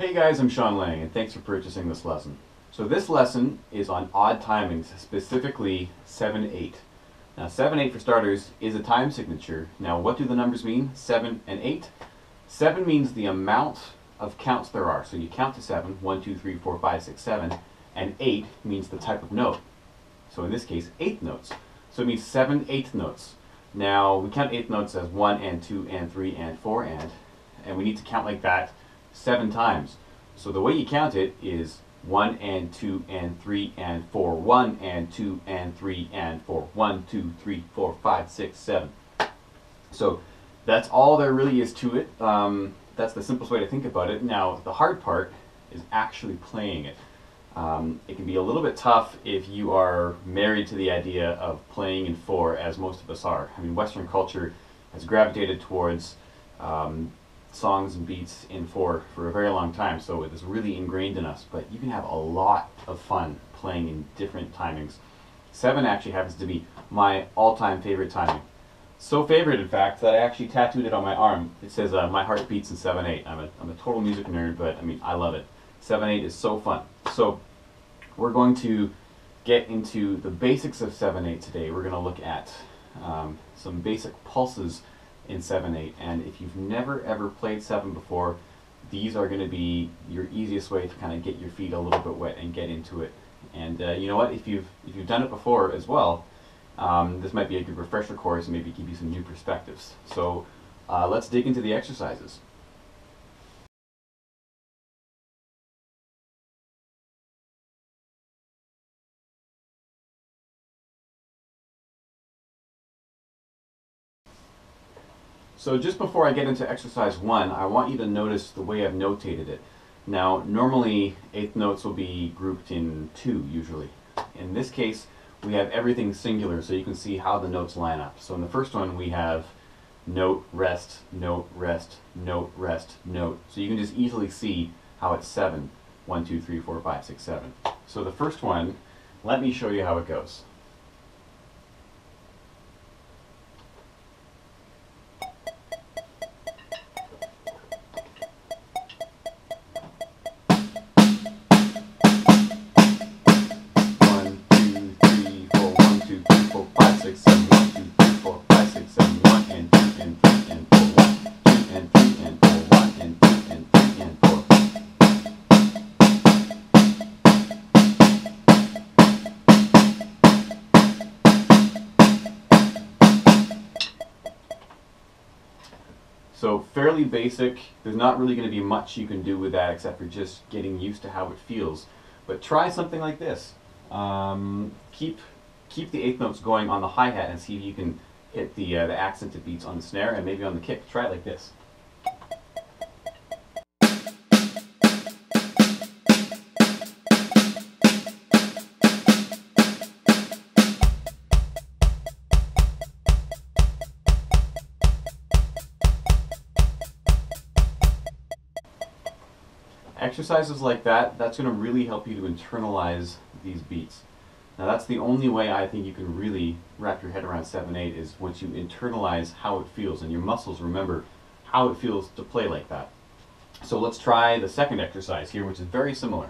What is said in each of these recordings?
Hey guys, I'm Sean Lang, and thanks for purchasing this lesson. So this lesson is on odd timings, specifically 7/8. Now 7/8 for starters is a time signature. Now what do the numbers mean, 7 and 8? 7 means the amount of counts there are. So you count to 7, 1, 2, 3, 4, 5, 6, 7, and 8 means the type of note. So in this case, eighth notes. So it means 7/8 notes. Now we count eighth notes as 1 and 2 and 3 and 4 and we need to count like that 7 times. So the way you count it is 1 and 2 and 3 and 4, 1 and 2 and 3 and 4, 1, 2, 3, 4, 5, 6, 7. So that's all there really is to it. That's the simplest way to think about it. Now the hard part is actually playing it. It can be a little bit tough if you are married to the idea of playing in 4, as most of us are. I mean, Western culture has gravitated towards songs and beats in 4 for a very long time, so it is really ingrained in us. But you can have a lot of fun playing in different timings. 7 actually happens to be my all-time favorite timing. So favorite, in fact, that I actually tattooed it on my arm. It says, my heart beats in 7/8. I'm a total music nerd, but I mean, I love it. 7/8 is so fun. So we're going to get into the basics of 7/8 today. We're going to look at some basic pulses in 7/8, and if you've never ever played 7 before, these are going to be your easiest way to kind of get your feet a little bit wet and get into it. And you know what, if you've done it before as well, this might be a good refresher course and maybe give you some new perspectives. So let's dig into the exercises. So just before I get into exercise 1, I want you to notice the way I've notated it. Now, normally eighth notes will be grouped in 2 usually. In this case, we have everything singular, so you can see how the notes line up. So in the first one, we have note, rest, note, rest, note, rest, note. So you can just easily see how it's 7. 1, 2, 3, 4, 5, 6, 7. So the first one, let me show you how it goes. So fairly basic. There's not really going to be much you can do with that except for just getting used to how it feels. But try something like this. Keep the eighth notes going on the hi-hat and see if you can hit the accented beats on the snare and maybe on the kick. Try it like this. Exercises like that, that's going to really help you to internalize these beats. Now that's the only way I think you can really wrap your head around 7/8 is once you internalize how it feels and your muscles remember how it feels to play like that. So let's try the second exercise here, which is very similar.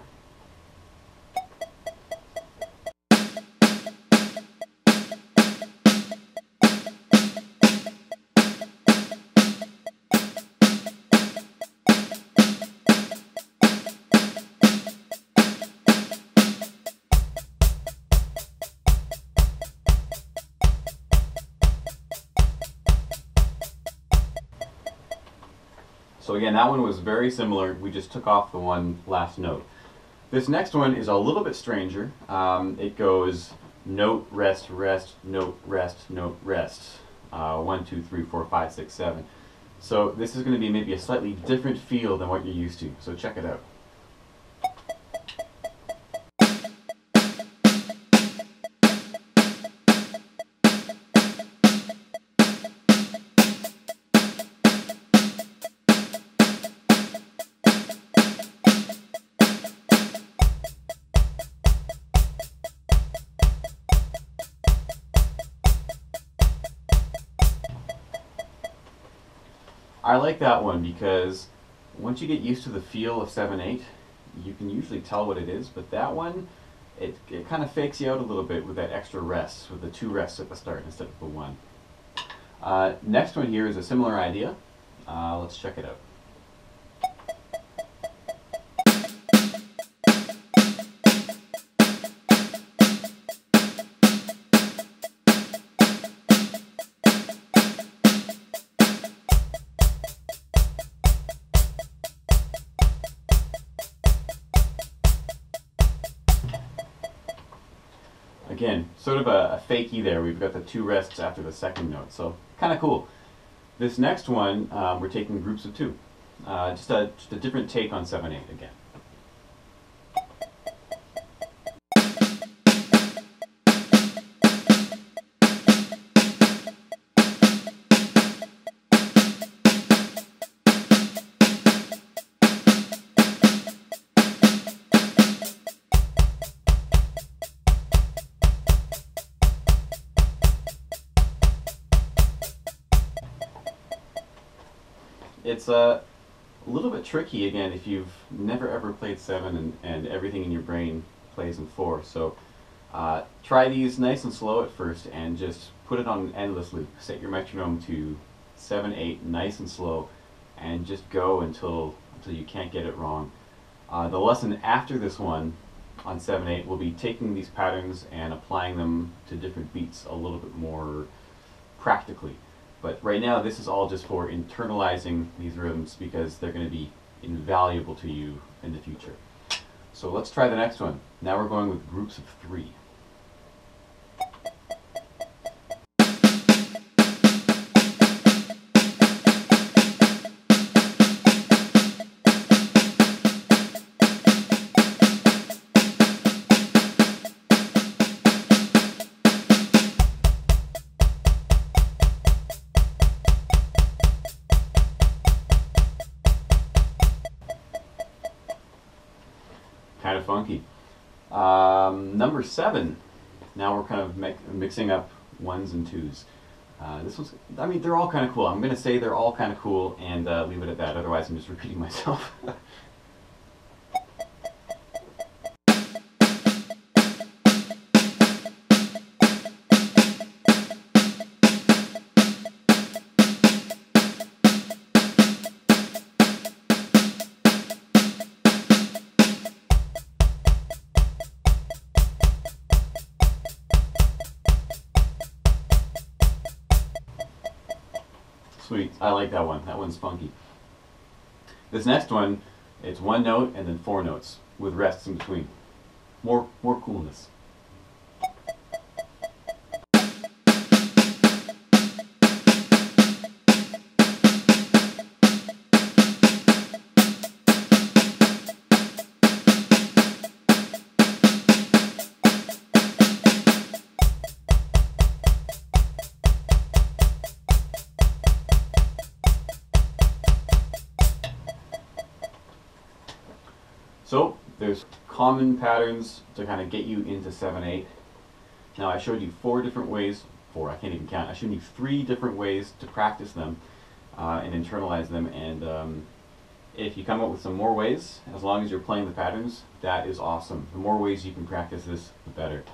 So again, that one was very similar. We just took off the one last note. This next one is a little bit stranger. It goes note, rest, rest, note, rest, note, rest. 1, 2, 3, 4, 5, 6, 7. So this is going to be maybe a slightly different feel than what you're used to. So check it out. I like that one because once you get used to the feel of 7/8, you can usually tell what it is, but that one, it kind of fakes you out a little bit with that extra rest, with the 2 rests at the start instead of the 1. Next one here is a similar idea. Let's check it out. Again, sort of a fakie there. We've got the 2 rests after the second note, so kind of cool. This next one, we're taking groups of 2. Just a different take on 7/8 again. It's a little bit tricky again if you've never ever played 7 and everything in your brain plays in 4. So try these nice and slow at first and just put it on an endless loop. Set your metronome to 7/8 nice and slow and just go until you can't get it wrong. The lesson after this one on 7/8 will be taking these patterns and applying them to different beats a little bit more practically. But right now, this is all just for internalizing these rhythms because they're going to be invaluable to you in the future. So let's try the next one. Now we're going with groups of 3. Kind of funky. Number 7. Now we're kind of mixing up 1s and 2s. This one's, I mean, they're all kind of cool. I'm going to say they're all kind of cool and leave it at that. Otherwise, I'm just repeating myself. Sweet, I like that one. That one's funky. This next one, it's 1 note and then 4 notes with rests in between. More coolness. So there's common patterns to kind of get you into 7/8. Now I showed you 4 different ways, 4, I can't even count. I showed you 3 different ways to practice them and internalize them. And if you come up with some more ways, as long as you're playing the patterns, that is awesome. The more ways you can practice this, the better.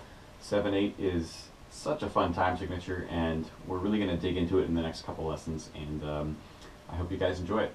7/8 is such a fun time signature, and we're really going to dig into it in the next couple lessons. And I hope you guys enjoy it.